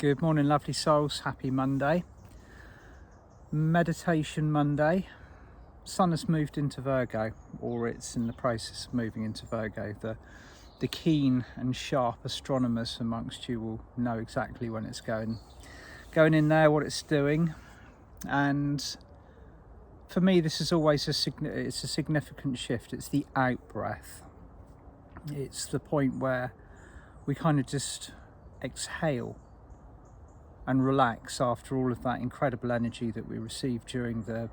Good morning, lovely souls. Happy Monday. Meditation Monday. Sun has moved into Virgo, or it's in the process of moving into Virgo. The keen and sharp astronomers amongst you will know exactly when it's going in there, what it's doing. And for me, this is always a significant shift. It's the out breath. It's the point where we kind of just exhale and relax after all of that incredible energy that we received during the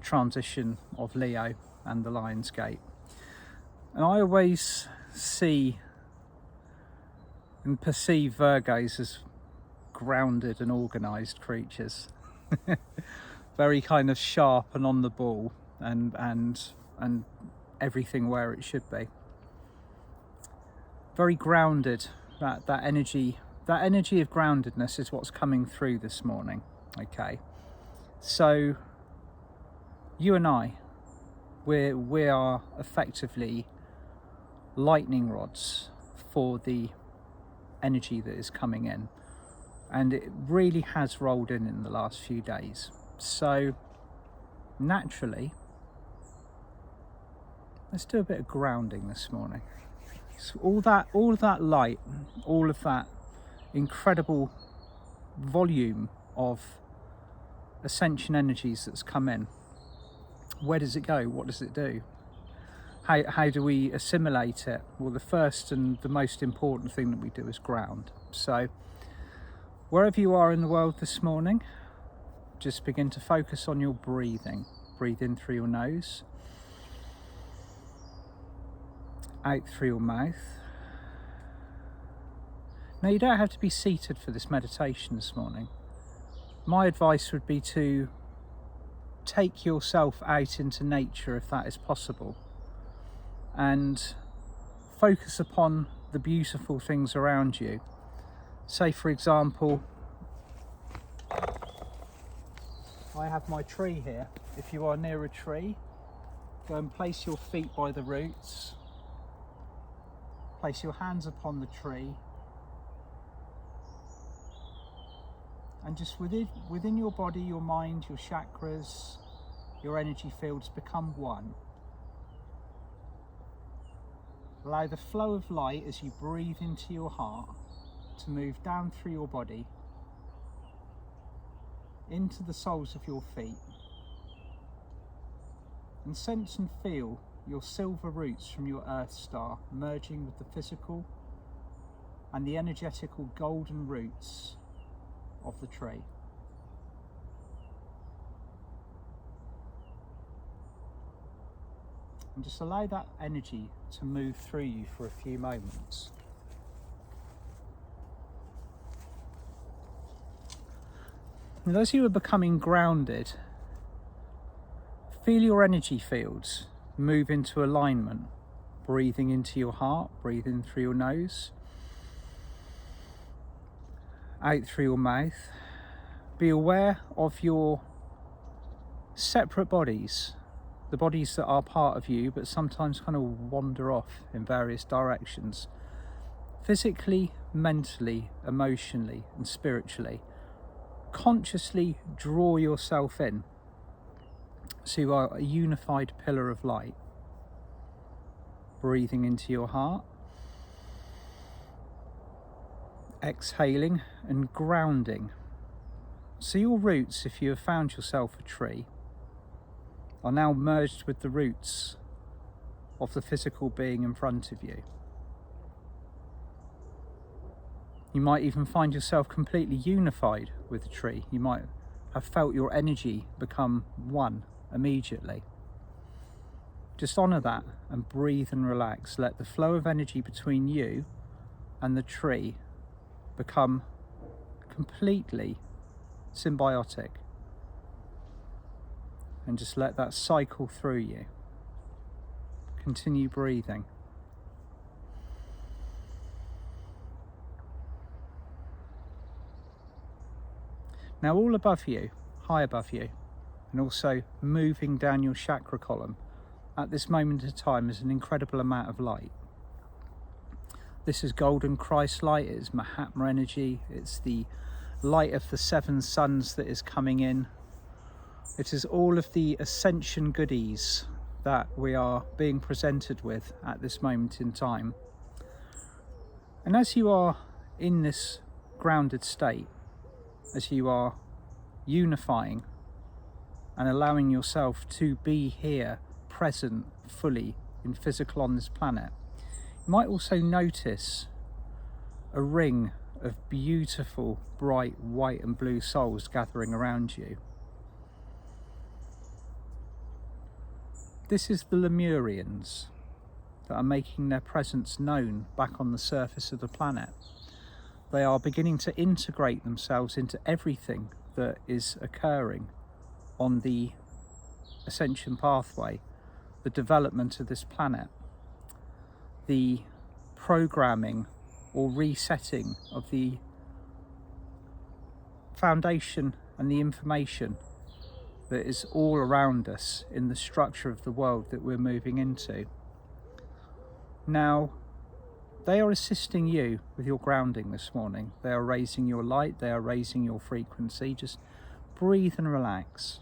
transition of Leo and the Lion's Gate. And I always see and perceive Virgos as grounded and organised creatures. Very kind of sharp and on the ball, and everything where it should be. Very grounded. That energy of groundedness is what's coming through this morning. Okay, so you and I, we are effectively lightning rods for the energy that is coming in, and it really has rolled in the last few days. So naturally, let's do a bit of grounding this morning. So all of that light, all of that incredible volume of ascension energies that's come in, where does it go? What does it do? How do we assimilate it? Well, the first and the most important thing that we do is ground. So wherever you are in the world this morning, just begin to focus on your breathing. Breathe in through your nose, out through your mouth. Now, you don't have to be seated for this meditation this morning. My advice would be to take yourself out into nature if that is possible, and focus upon the beautiful things around you. Say, for example, I have my tree here. If you are near a tree, go and place your feet by the roots. Place your hands upon the tree. And just within your body, your mind, your chakras, your energy fields become one. Allow the flow of light as you breathe into your heart to move down through your body into the soles of your feet. And sense and feel your silver roots from your earth star merging with the physical and the energetical golden roots of the tree. And just allow that energy to move through you for a few moments. And as you are becoming grounded, feel your energy fields move into alignment. Breathing into your heart, breathe in through your nose, out through your mouth. Be aware of your separate bodies, the bodies that are part of you but sometimes kind of wander off in various directions, physically, mentally, emotionally and spiritually. Consciously draw yourself in so you are a unified pillar of light. Breathing into your heart, exhaling and grounding. So your roots, if you have found yourself a tree, are now merged with the roots of the physical being in front of you. You might even find yourself completely unified with the tree. You might have felt your energy become one immediately. Just honour that and breathe and relax. Let the flow of energy between you and the tree become completely symbiotic, and just let that cycle through you. Continue breathing. Now, all above you, high above you, and also moving down your chakra column at this moment in time is an incredible amount of light. This is golden Christ light, it is Mahatma energy, it's the light of the 7 suns that is coming in. It is all of the ascension goodies that we are being presented with at this moment in time. And as you are in this grounded state, as you are unifying and allowing yourself to be here, present fully in physical on this planet, you might also notice a ring of beautiful, bright white and blue souls gathering around you. This is the Lemurians that are making their presence known back on the surface of the planet. They are beginning to integrate themselves into everything that is occurring on the ascension pathway, the development of this planet, the programming or resetting of the foundation and the information that is all around us in the structure of the world that we're moving into. Now, they are assisting you with your grounding this morning. They are raising your light, they are raising your frequency. Just breathe and relax.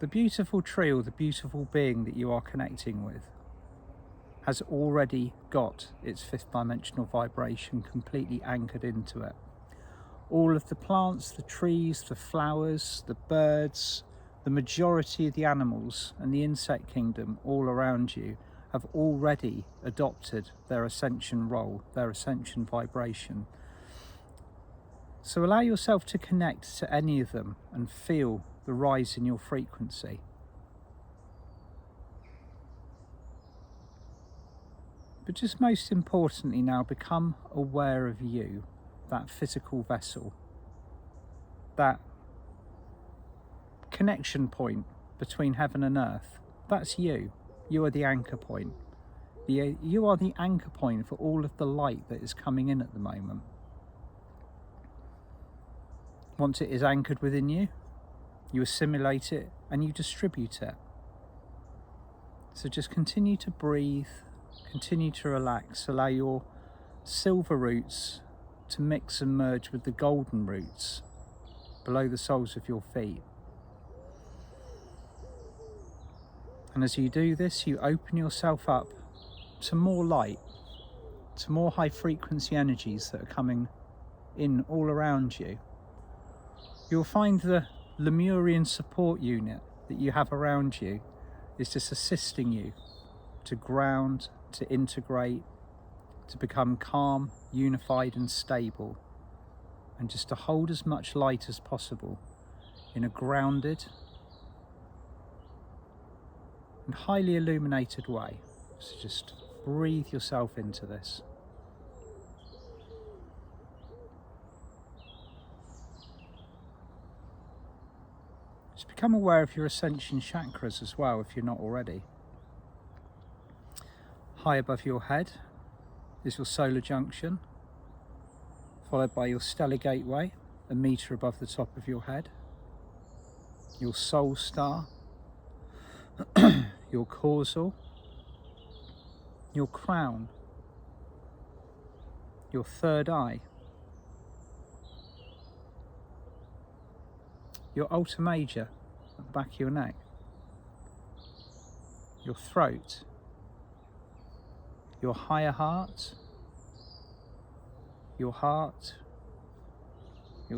The beautiful tree or the beautiful being that you are connecting with has already got its 5th dimensional vibration completely anchored into it. All of the plants, the trees, the flowers, the birds, the majority of the animals and the insect kingdom all around you have already adopted their ascension role, their ascension vibration. So allow yourself to connect to any of them and feel the rise in your frequency. But just most importantly now, become aware of you, that physical vessel, that connection point between heaven and earth. That's you. You are the anchor point. You are the anchor point for all of the light that is coming in at the moment. Once it is anchored within you, you assimilate it and you distribute it. So just continue to breathe, continue to relax, allow your silver roots to mix and merge with the golden roots below the soles of your feet. And as you do this, you open yourself up to more light, to more high frequency energies that are coming in all around you. You'll find the Lemurian support unit that you have around you is just assisting you to ground, to integrate, to become calm, unified and stable, and just to hold as much light as possible in a grounded and highly illuminated way. So just breathe yourself into this. Just become aware of your ascension chakras as well, if you're not already. High above your head is your solar junction, followed by your stellar gateway, 1 meter above the top of your head, your soul star, your causal, your crown, your third eye, your ultra major at the back of your neck, your throat, your higher heart, your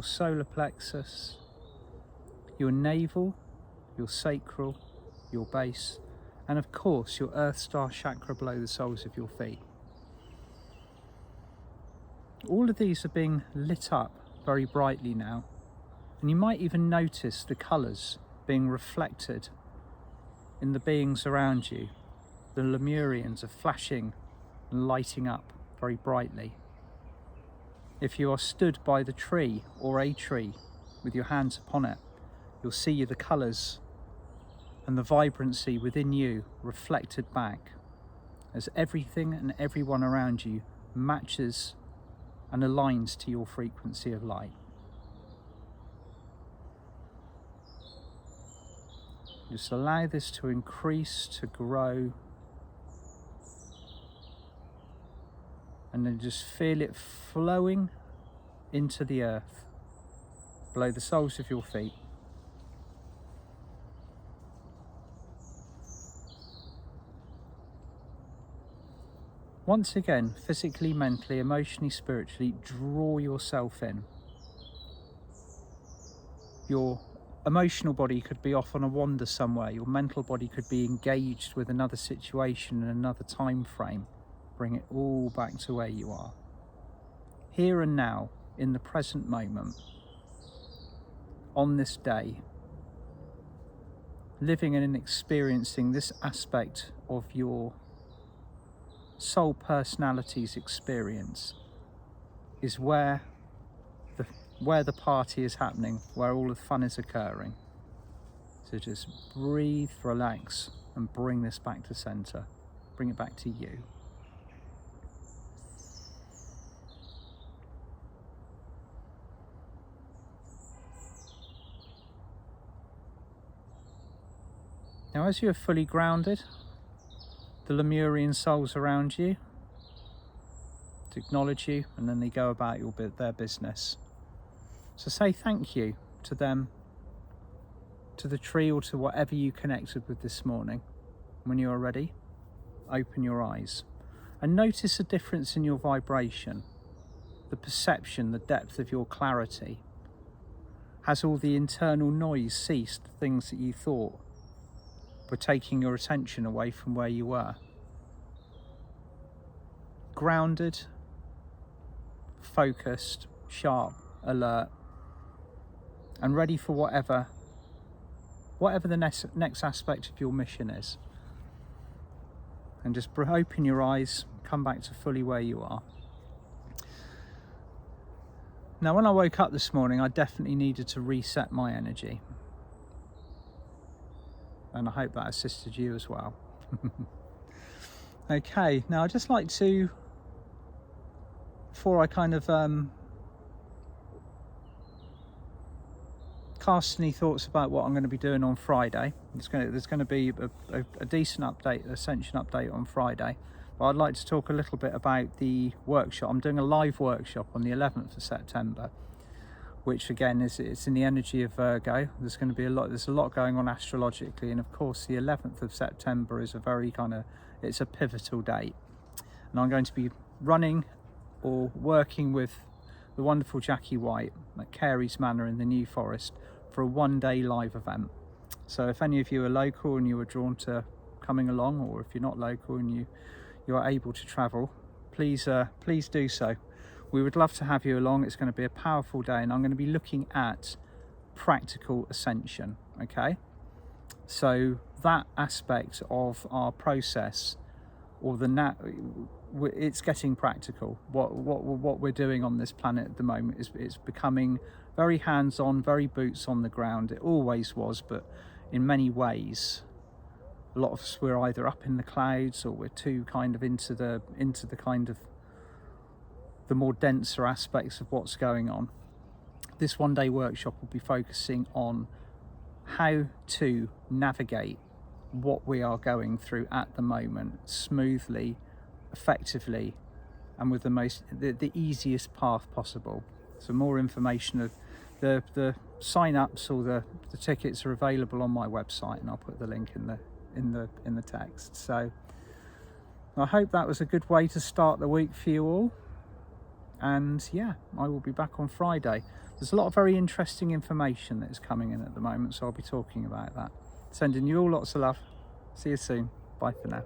solar plexus, your navel, your sacral, your base, and of course your earth star chakra below the soles of your feet. All of these are being lit up very brightly now, and you might even notice the colours being reflected in the beings around you. The Lemurians are flashing and lighting up very brightly. If you are stood by the tree or a tree with your hands upon it, you'll see the colours and the vibrancy within you reflected back as everything and everyone around you matches and aligns to your frequency of light. Just allow this to increase, to grow, and then just feel it flowing into the earth, below the soles of your feet. Once again, physically, mentally, emotionally, spiritually, draw yourself in. Your emotional body could be off on a wander somewhere. Your mental body could be engaged with another situation in another time frame. Bring it all back to where you are. Here and now, in the present moment, on this day, living and experiencing this aspect of your soul personality's experience is where the party is happening, where all the fun is occurring. So just breathe, relax, and bring this back to center. Bring it back to you. Now, as you are fully grounded, the Lemurian souls around you to acknowledge you, and then they go about their business. So say thank you to them, to the tree, or to whatever you connected with this morning. When you are ready, open your eyes and notice a difference in your vibration, the perception, the depth of your clarity. Has all the internal noise ceased, things that you thought were taking your attention away from where you were? Grounded, focused, sharp, alert, and ready for whatever the next aspect of your mission is. And just open your eyes, come back to fully where you are. Now, when I woke up this morning, I definitely needed to reset my energy. And I hope that assisted you as well. Okay, now I'd just like to, before I kind of cast any thoughts about what I'm going to be doing on Friday. There's going to be a decent update, Ascension update on Friday. But I'd like to talk a little bit about the workshop. I'm doing a live workshop on the 11th of September, which again it's in the energy of Virgo. There's a lot going on astrologically, and of course the 11th of September is it's a pivotal date. And I'm going to be running or working with the wonderful Jackie White at Carey's Manor in the New Forest for a one-day live event. So if any of you are local and you are drawn to coming along, or if you're not local and you are able to travel, please do so. We would love to have you along. It's going to be a powerful day, and I'm going to be looking at practical ascension. Okay, so that aspect of our process, or it's getting practical. What we're doing on this planet at the moment is it's becoming very hands-on, very boots on the ground. It always was, but in many ways, a lot of us, we're either up in the clouds or we're too kind of into the kind of the more denser aspects of what's going on. This one-day workshop will be focusing on how to navigate what we are going through at the moment smoothly, effectively, and with the easiest path possible. So more information of the sign-ups or the tickets are available on my website, and I'll put the link in the text. So I hope that was a good way to start the week for you all. And yeah, I will be back on Friday. There's a lot of very interesting information that is coming in at the moment, so I'll be talking about that. Sending you all lots of love. See you soon. Bye for now.